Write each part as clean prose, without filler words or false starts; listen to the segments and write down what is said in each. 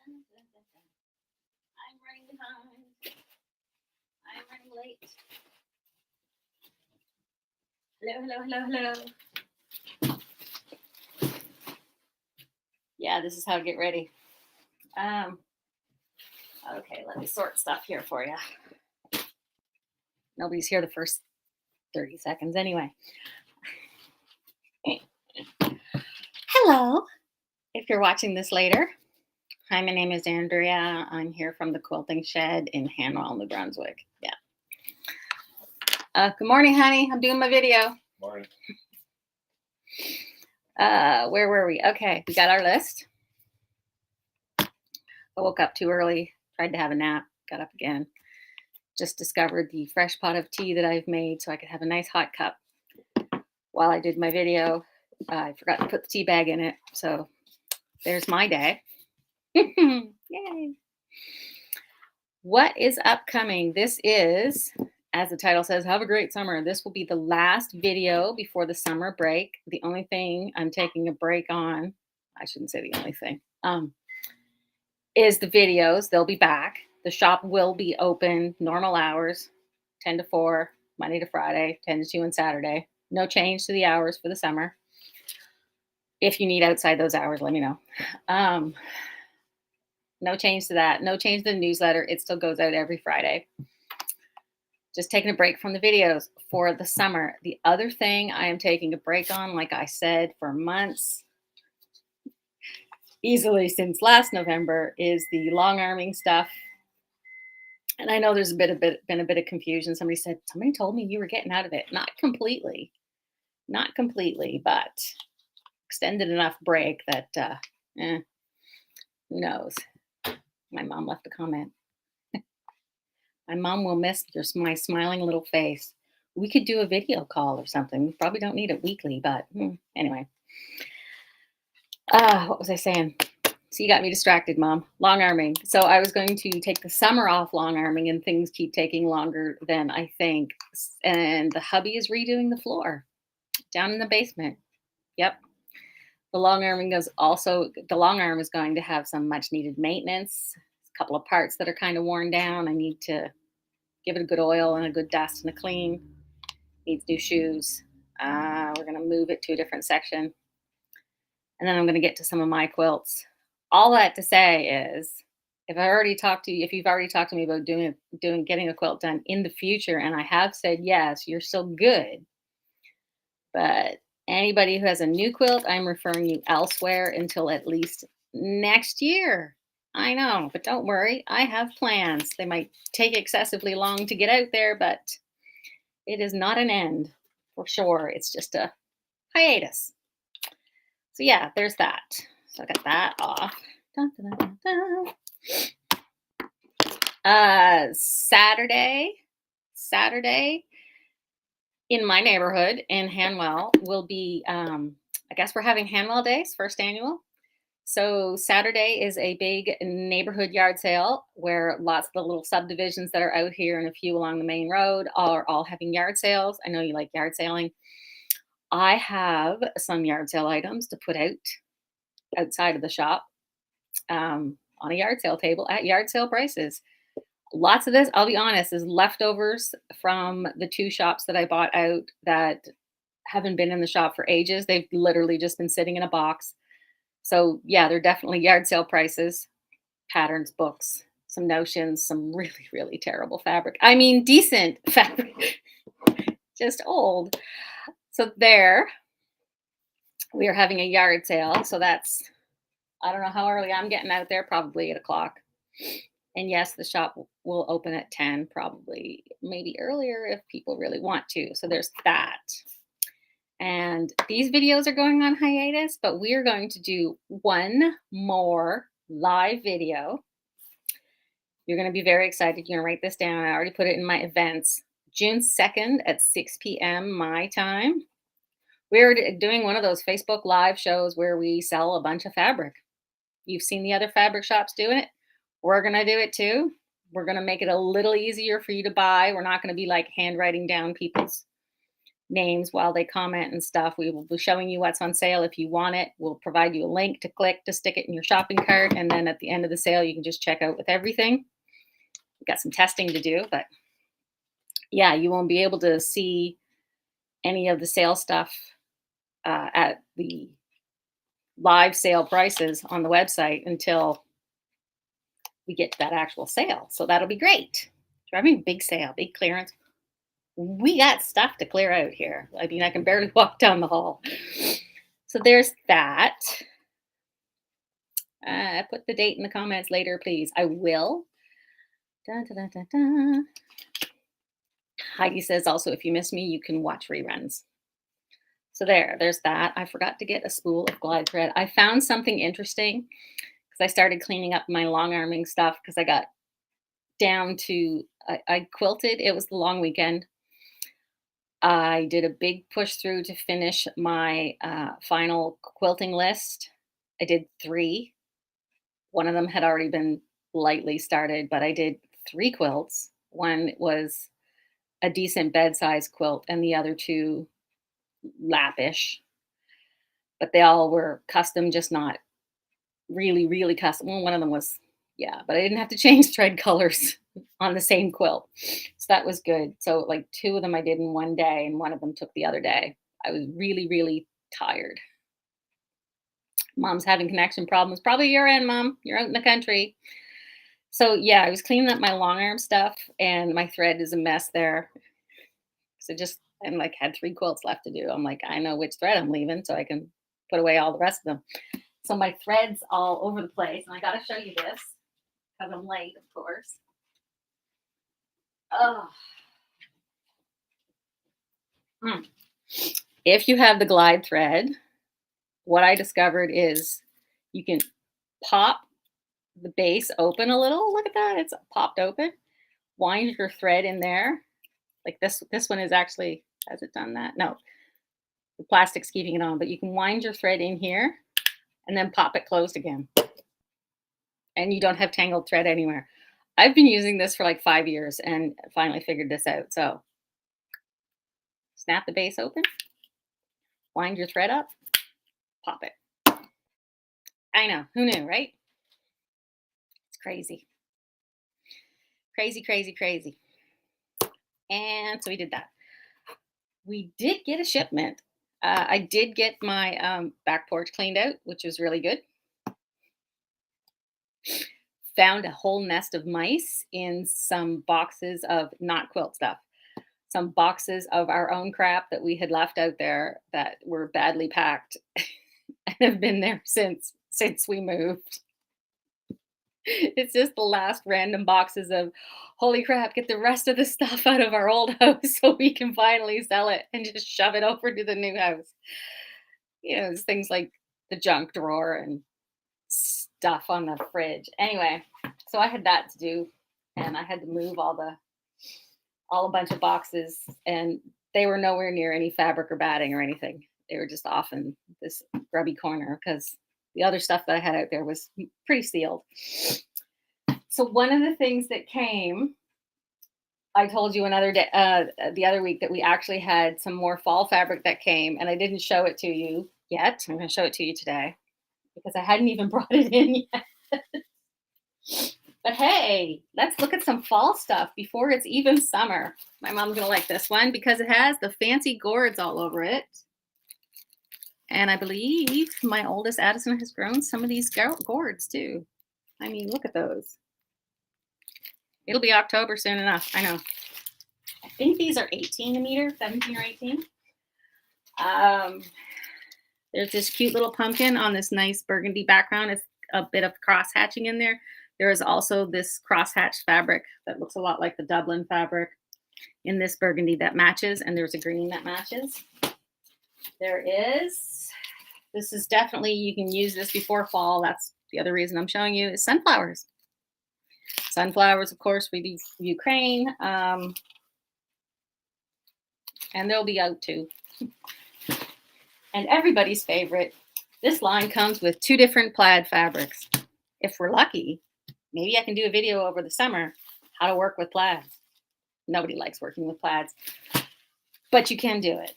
I'm running behind. I'm running late. Hello. Yeah, this is how to get ready. Okay, let me sort stuff here for you. Nobody's here the first 30 seconds anyway. Hello. If you're watching this later, hi, my name is Andrea. I'm here from the Quilting Shed in Hanwell, New Brunswick. Yeah. Good morning, honey. I'm doing my video. Morning. Where were we? Okay, we got our list. I woke up too early, tried to have a nap, got up again. Just discovered the fresh pot of tea that I've made so I could have a nice hot cup. While I did my video, I forgot to put the tea bag in it. So there's my day. Yay. What is upcoming? This is, as the title says, have a great summer. This will be the last video before the summer break. The only thing I'm taking a break on, I shouldn't say the only thing, is the videos. They'll be back. The shop will be open normal hours, 10 to 4, Monday to Friday, 10 to 2 on Saturday. No change to the hours for the summer. If you need outside those hours, let me know. No change to that. No change to the newsletter. It still goes out every Friday. Just taking a break from the videos for the summer. The other thing I am taking a break on, like I said, for months, easily since last November, is the long arming stuff. And I know there's been a bit of confusion. Somebody told me you were getting out of it. Not completely, but extended enough break that, who knows? My mom left a comment. My mom will miss my smiling little face. We could do a video call or something. We probably don't need it weekly, but anyway. What was I saying? So you got me distracted, Mom. Long arming. So I was going to take the summer off long arming, and things keep taking longer than I think. And the hubby is redoing the floor down in the basement. Yep. The long arm is going to have some much needed maintenance. A couple of parts that are kind of worn down. I need to give it a good oil and a good dust and a clean. Needs new shoes. We're going to move it to a different section. And then I'm going to get to some of my quilts. All that to say is, if you've already talked to me about getting a quilt done in the future, and I have said yes, you're still good. But anybody who has a new quilt, I'm referring you elsewhere until at least next year. I know, but don't worry. I have plans. They might take excessively long to get out there, but it is not an end for sure. It's just a hiatus. So yeah, there's that. So I got that off. Dun, dun, dun, dun. Saturday in my neighborhood in Hanwell will be, I guess we're having Hanwell Days, first annual. So Saturday is a big neighborhood yard sale where lots of the little subdivisions that are out here and a few along the main road are all having yard sales. I know you like yard selling. I have some yard sale items to put out outside of the shop on a yard sale table at yard sale prices. Lots of this, I'll be honest, is leftovers from the 2 shops that I bought out that haven't been in the shop for ages. They've literally just been sitting in a box. So yeah, they're definitely yard sale prices, patterns, books, some notions, some really, really terrible fabric. I mean, decent fabric, just old. So there, we are having a yard sale. So that's, I don't know how early I'm getting out there, probably 8 o'clock. And yes, the shop will open at 10, probably maybe earlier if people really want to. So there's that. And these videos are going on hiatus, but we are going to do one more live video. You're going to be very excited. You're going to write this down. I already put it in my events. June 2nd at 6 p.m. my time. We're doing one of those Facebook live shows where we sell a bunch of fabric. You've seen the other fabric shops doing it. We're going to do it too. We're going to make it a little easier for you to buy. We're not going to be like handwriting down people's names while they comment and stuff. We will be showing you what's on sale if you want it. We'll provide you a link to click to stick it in your shopping cart. And then at the end of the sale, you can just check out with everything. We've got some testing to do, but yeah, you won't be able to see any of the sale stuff at the live sale prices on the website until we get to that actual sale. So that'll be great. We're having a big sale, big clearance. We got stuff to clear out here. I mean, I can barely walk down the hall. So there's that. Put the date in the comments later, please. I will. Dun, dun, dun, dun, dun. Heidi says also, if you miss me, you can watch reruns. So there's that. I forgot to get a spool of glide thread. I found something interesting because I started cleaning up my long arming stuff because I got down to, I quilted. It was the long weekend. I did a big push through to finish my final quilting list. I did 3. One of them had already been lightly started, but I did 3 quilts. One was a decent bed size quilt, and the other 2 lappish. But they all were custom, just not really, really custom. Well, one of them was, yeah, but I didn't have to change thread colors on the same quilt. So that was good. So like 2 of them I did in one day, and one of them took the other day. I was really, really tired. Mom's having connection problems. Probably your end, Mom. You're out in the country. So yeah, I was cleaning up my long arm stuff, and my thread is a mess there. So just and like had 3 quilts left to do. I'm like, I know which thread I'm leaving, so I can put away all the rest of them. So my thread's all over the place, and I got to show you this because I'm late, of course. Oh. If you have the glide thread, what I discovered is you can pop the base open a little. Look at that. It's popped open. Wind your thread in there. Like this one is actually, has it done that? No, the plastic's keeping it on, but you can wind your thread in here and then pop it closed again. And you don't have tangled thread anywhere. I've been using this for like 5 years and finally figured this out. So snap the base open, wind your thread up, pop it. I know, who knew, right? It's crazy. Crazy, crazy, crazy. And so we did that. We did get a shipment. I did get my back porch cleaned out, which was really good. Found a whole nest of mice in some boxes of not quilt stuff. Some boxes of our own crap that we had left out there that were badly packed and have been there since we moved. It's just the last random boxes of, holy crap, get the rest of the stuff out of our old house so we can finally sell it and just shove it over to the new house. You know, it's things like the junk drawer and stuff on the fridge. Anyway, so I had that to do, and I had to move all a bunch of boxes, and they were nowhere near any fabric or batting or anything. They were just off in this grubby corner because the other stuff that I had out there was pretty sealed. So one of the things that came, I told you another day, the other week, that we actually had some more fall fabric that came, and I didn't show it to you yet. I'm going to show it to you today because I hadn't even brought it in yet. But hey, let's look at some fall stuff before it's even summer. My mom's going to like this one because it has the fancy gourds all over it. And I believe my oldest Addison has grown some of these gourds too. I mean, look at those. It'll be October soon enough. I know. I think these are 18 a meter, 17 or 18. There's this cute little pumpkin on this nice burgundy background. It's a bit of cross hatching in there. There is also this cross hatched fabric that looks a lot like the Dublin fabric in this burgundy that matches, and there's a green that matches. There is, this is definitely, you can use this before fall. That's the other reason I'm showing you, is sunflowers. Sunflowers, of course, we do Ukraine, and they'll be out too. And everybody's favorite, this line comes with 2 different plaid fabrics. If we're lucky, maybe I can do a video over the summer, how to work with plaids. Nobody likes working with plaids. but you can do it,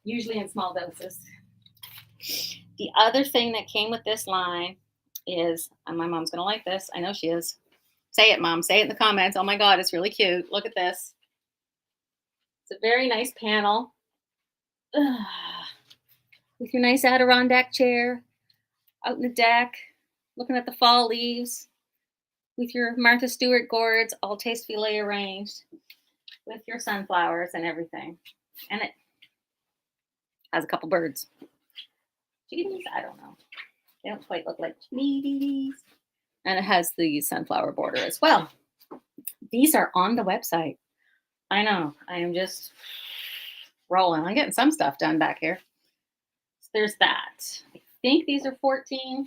usually in small doses. The other thing that came with this line is, and my mom's going to like this. I know she is. Say it, Mom. Say it in the comments. Oh my God, it's really cute. Look at this. It's a very nice panel. With your nice Adirondack chair out in the deck, looking at the fall leaves, with your Martha Stewart gourds all tastefully arranged, with your sunflowers and everything. And it has a couple birds. Chickadees? I don't know. They don't quite look like chickadees. And it has the sunflower border as well. These are on the website. I know. I am just rolling. I'm getting some stuff done back here. So there's that. I think these are 14.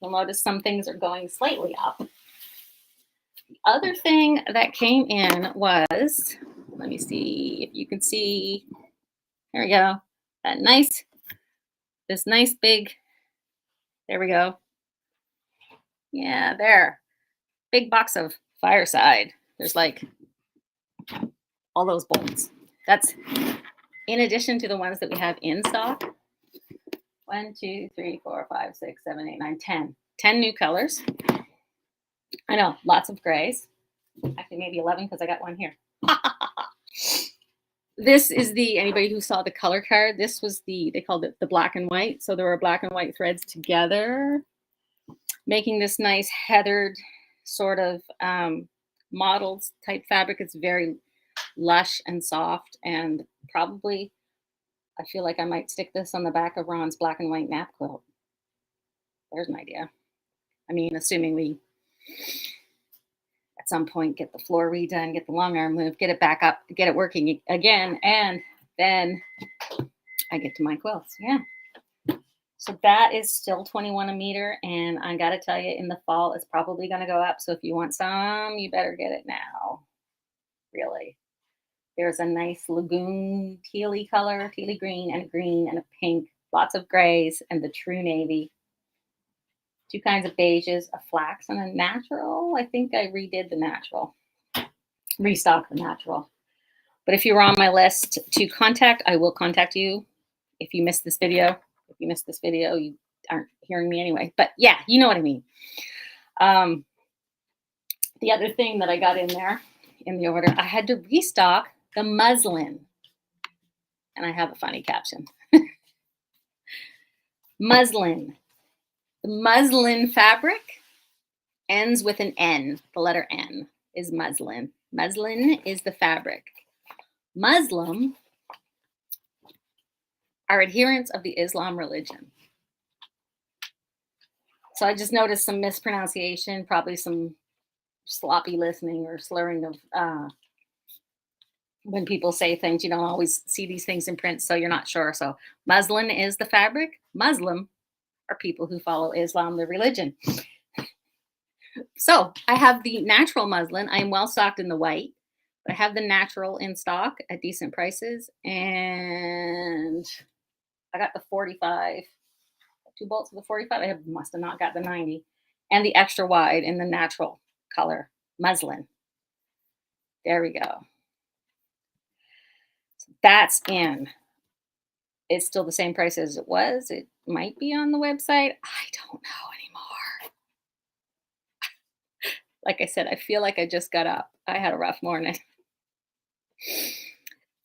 You'll notice some things are going slightly up. The other thing that came in was, let me see if you can see, there we go, that nice, this nice big, there we go. Yeah, there. Big box of Fireside. There's like all those bolts. That's in addition to the ones that we have in stock. 1, 2, 3, 4, 5, 6, 7, 8, 9, 10. 10 new colors. I know, lots of grays. Actually, maybe 11 because I got one here. This is the, anybody who saw the color card, this was the, they called it the black and white. So there were black and white threads together, making this nice heathered sort of mottled type fabric. It's very lush and soft, and probably, I feel like I might stick this on the back of Ron's black and white nap quilt. There's an idea. I mean, assuming we, at some point, get the floor redone, get the long arm moved, get it back up, get it working again, and then I get to my quilts. Yeah. So that is still 21 a meter, and I gotta tell you, in the fall, it's probably gonna go up. So if you want some, you better get it now. Really. There's a nice lagoon tealy color, tealy green and a pink, lots of grays, and the true navy. 2 kinds of beiges, a flax and a natural. I think I redid the natural, restocked the natural. But if you were on my list to contact, I will contact you. If you missed this video, you aren't hearing me anyway. But yeah, you know what I mean. The other thing that I got in there in the order, I had to restock the muslin. And I have a funny caption. Muslin. The muslin fabric ends with an N. The letter N is muslin. Muslin is the fabric. Muslim are adherents of the Islam religion. So I just noticed some mispronunciation, probably some sloppy listening or slurring of when people say things. You don't always see these things in print, so you're not sure. So muslin is the fabric. Muslim are people who follow Islam, the religion. So I have the natural muslin. I am well stocked in the white, but I have the natural in stock at decent prices. And I got the 45, 2 bolts of the 45. I must have not got the 90, and the extra wide in the natural color muslin. There we go. So that's in. It's still the same price as it was. It might be on the website. I don't know anymore. Like I said, I feel like I just got up. I had a rough morning.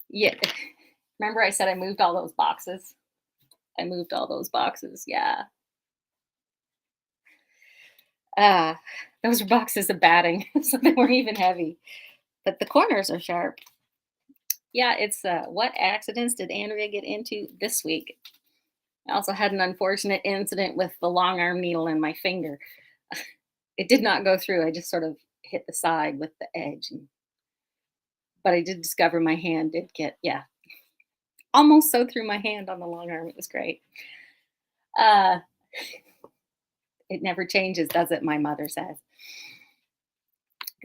Yeah. Remember I said I moved all those boxes? I moved all those boxes. Yeah. Those were boxes of batting, so they weren't even heavy. But the corners are sharp. Yeah, it's what accidents did Andrea get into this week? I also had an unfortunate incident with the long arm needle in my finger. It did not go through. I just sort of hit the side with the edge. But I did discover my hand did get, yeah, almost sewed through my hand on the long arm. It was great. It never changes, does it? My mother says.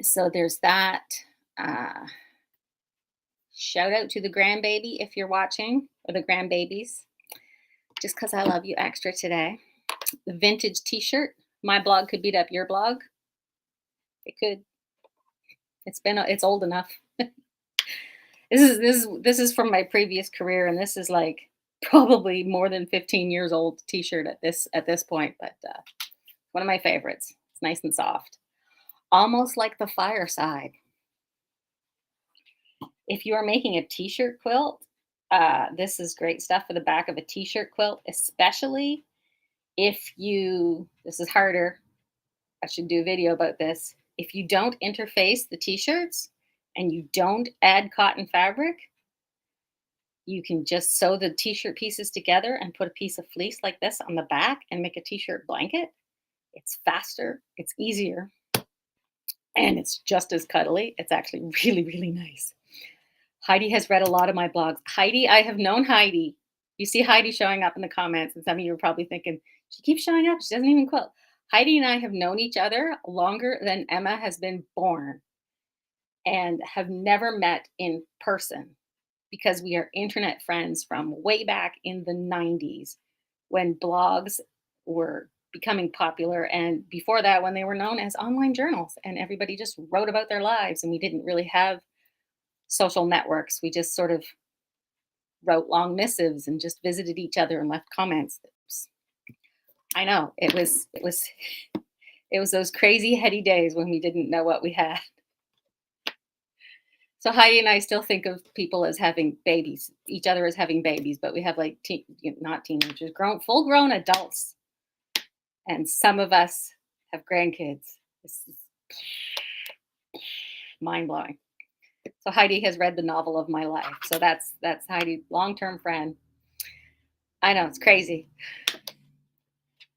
So there's that. Shout out to the grandbaby if you're watching, or the grandbabies, just because I love you extra today. The vintage t-shirt. My blog could beat up your blog. It could. It's old enough. This is from my previous career, and this is like probably more than 15 years old T-shirt at this point, but one of my favorites. It's nice and soft, almost like the fireside. If you are making a T-shirt quilt, this is great stuff for the back of a T-shirt quilt, especially if you. This is harder. I should do a video about this. If you don't interface the T-shirts and you don't add cotton fabric, you can just sew the T-shirt pieces together and put a piece of fleece like this on the back and make a T-shirt blanket. It's faster, it's easier, and it's just as cuddly. It's actually really, really nice. Heidi has read a lot of my blogs. Heidi, I have known Heidi. You see Heidi showing up in the comments, and some of you are probably thinking, she keeps showing up, she doesn't even quilt. Heidi and I have known each other longer than Emma has been born and have never met in person because we are internet friends from way back in the 90s when blogs were becoming popular. And before that, when they were known as online journals and everybody just wrote about their lives and we didn't really have social networks. We just sort of wrote long missives and just visited each other and left comments. I know it was those crazy heady days when we didn't know what we had. So Heidi and I still think of people as having babies, each other as having babies, but we have like not teenagers, full grown adults, and some of us have grandkids. This is mind blowing. So Heidi has read the novel of my life. So that's Heidi, long term friend. I know it's crazy.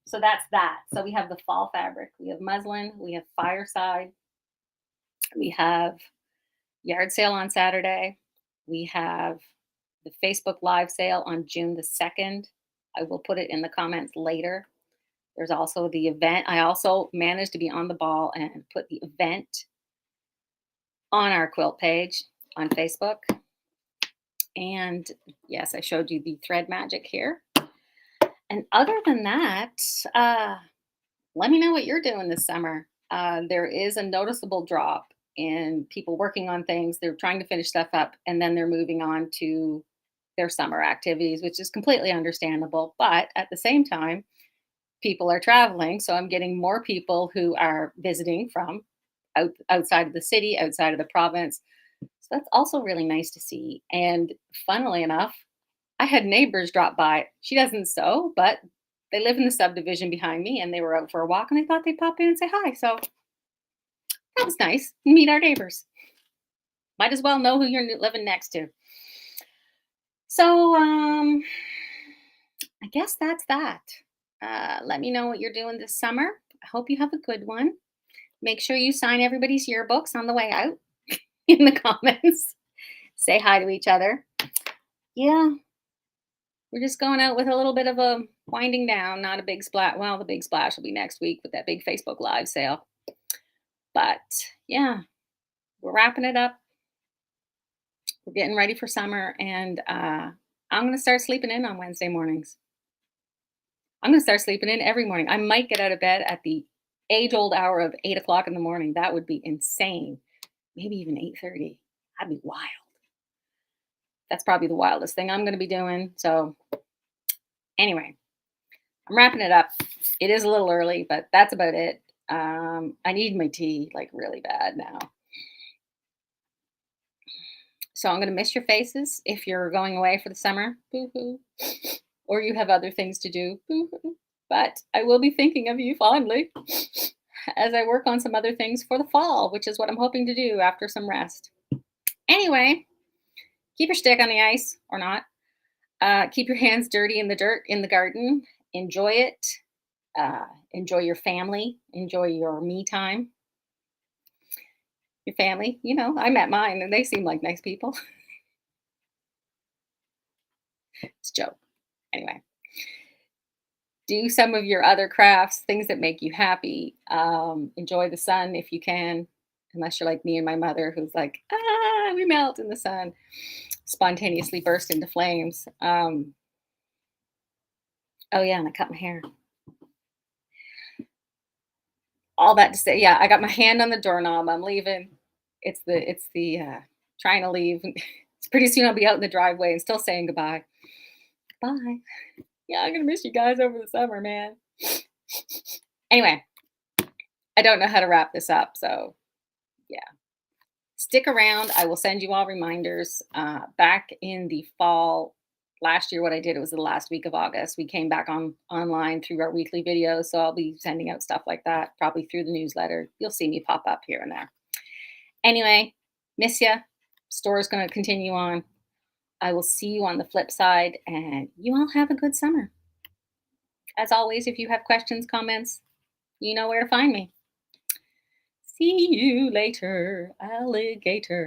So that's that. So we have the fall fabric. We have muslin. We have fireside. We have yard sale on Saturday. We have the Facebook Live sale on June the 2nd. I will put it in the comments later. There's also the event. I also managed to be on the ball and put the event on our quilt page on Facebook. And yes, I showed you the thread magic here. And other than that, let me know what you're doing this summer. There is a noticeable drop in people working on things. They're trying to finish stuff up and then they're moving on to their summer activities, which is completely understandable. But at the same time, people are traveling. So I'm getting more people who are visiting from outside of the city, outside of the province. So that's also really nice to see. And funnily enough, I had neighbors drop by. She doesn't sew, but they live in the subdivision behind me and they were out for a walk and I thought they'd pop in and say hi. So that was nice. Meet our neighbors. Might as well know who you're living next to. So I guess that's that. Let me know what you're doing this summer. I hope you have a good one. Make sure you sign everybody's yearbooks on the way out in the comments. Say hi to each other. Yeah, we're just going out with a little bit of a winding down, not a big splash. Well, the big splash will be next week with that big Facebook Live sale. But yeah, we're wrapping it up. We're getting ready for summer, and I'm going to start sleeping in on Wednesday mornings. I'm going to start sleeping in every morning. I might get out of bed at the age-old hour of 8 o'clock in the morning. That would be insane. Maybe even 8:30. That'd be wild. That's probably the wildest thing I'm going to be doing. So anyway, I'm wrapping it up. It is a little early, but that's about it. I need my tea like really bad now. So I'm going to miss your faces if you're going away for the summer. Boo-hoo. Or you have other things to do. Boo-hoo. But I will be thinking of you fondly as I work on some other things for the fall, which is what I'm hoping to do after some rest. Anyway, keep your stick on the ice or not. Keep your hands dirty in the dirt in the garden. Enjoy it. Enjoy your family. Enjoy your me time. Your family, I met mine and they seem like nice people. It's a joke. Anyway, do some of your other crafts, things that make you happy. Enjoy the sun if you can, unless you're like me and my mother, who's like, we melt in the sun, spontaneously burst into flames. Oh yeah, and I cut my hair. All that to say, yeah, I got my hand on the doorknob. I'm leaving. It's the trying to leave. Pretty soon I'll be out in the driveway and still saying goodbye. Bye. Yeah, I'm gonna miss you guys over the summer, man. Anyway, I don't know how to wrap this up, so yeah. Stick around. I will send you all reminders. Back in the fall last year, what I did, it was the last week of August. We came back on online through our weekly videos, so I'll be sending out stuff like that, probably through the newsletter. You'll see me pop up here and there. Anyway, miss ya. Store is going to continue on. I will see you on the flip side, and you all have a good summer. As always, if you have questions, comments, you know where to find me. See you later, alligator.